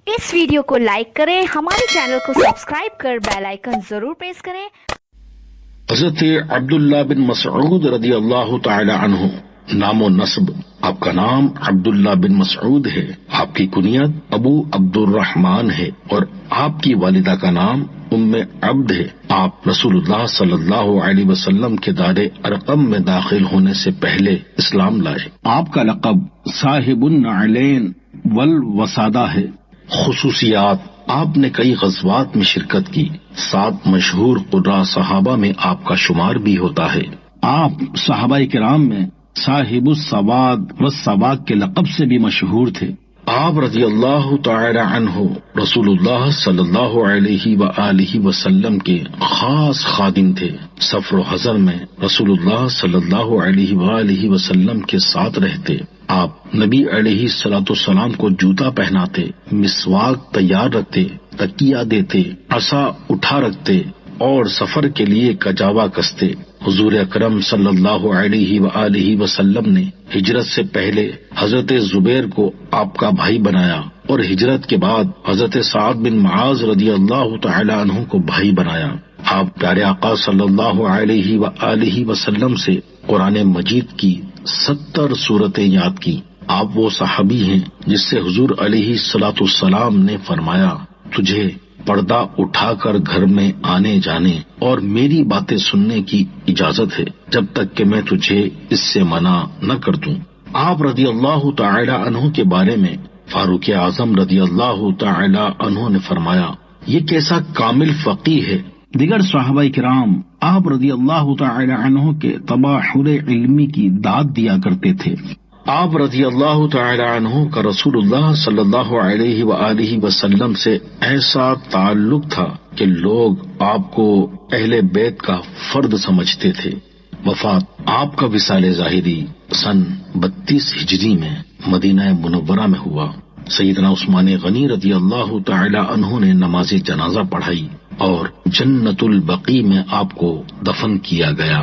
اس video کو like کریں، ہمارے چینل کو سبسکرائب کر بیل آئیکن ضرور پریس کریں۔ حضرت عبداللہ بن مسعود رضی اللہ تعالی عنہ نام و نسب۔ آپ کا نام عبداللہ بن مسعود ہے، آپ کی کنیت ابو عبد الرحمن ہے اور آپ کی والدہ کا نام ام عبد ہے۔ آپ رسول اللہ صلی اللہ علیہ وسلم کے دار ارقم میں داخل ہونے سے پہلے اسلام لائے۔ آپ کا لقب صاحب النعلین والوسادہ ہے۔ خصوصیات: آپ نے کئی غزوات میں شرکت کی، 7 مشہور قراء صحابہ میں آپ کا شمار بھی ہوتا ہے۔ آپ صحابہ کرام میں صاحب السواد والسواق کے لقب سے بھی مشہور تھے۔ آپ رضی اللہ تعالی عنہ رسول اللہ صلی اللہ علیہ وآلہ وسلم کے خاص خادم تھے۔ سفر و حضر میں رسول اللہ صلی اللہ علیہ وآلہ وسلم کے ساتھ رہتے۔ آپ نبی علیہ الصلوۃ والسلام کو جوتا پہناتے، مسواک تیار رکھتے، تکیہ دیتے، عصا اٹھا رکھتے اور سفر کے لیے کجاوا کستے۔ حضور اکرم صلی اللہ علیہ وآلہ وسلم نے ہجرت سے پہلے حضرت زبیر کو آپ کا بھائی بنایا اور ہجرت کے بعد حضرت سعد بن معاذ رضی اللہ تعالی عنہ کو بھائی بنایا۔ آپ پیارے آقا صلی اللہ علیہ وآلہ وسلم سے قرآن مجید کی 70 سورتیں یاد کی۔ آپ وہ صحابی ہیں جس سے حضور علیہ الصلوۃ والسلام نے فرمایا، تجھے پردہ اٹھا کر گھر میں آنے جانے اور میری باتیں سننے کی اجازت ہے جب تک کہ میں تجھے اس سے منع نہ کر دوں۔ آپ رضی اللہ تعالی عنہ کے بارے میں فاروق اعظم رضی اللہ تعالی عنہ نے فرمایا، یہ کیسا کامل فقیہ ہے۔ دیگر صحابہ کرام آپ رضی اللہ تعالی عنہ کے تباحر علمی کی داد دیا کرتے تھے۔ آپ رضی اللہ تعالی عنہ کا رسول اللہ صلی اللہ علیہ وآلہ وسلم سے ایسا تعلق تھا کہ لوگ آپ کو اہل بیت کا فرد سمجھتے تھے۔ وفات آپ کا وصال ظاہری سن 32 ہجری میں مدینہ منورہ میں ہوا۔ سیدنا عثمان غنی رضی اللہ تعالی عنہ نے نماز جنازہ پڑھائی اور جنت البقیع میں آپ کو دفن کیا گیا۔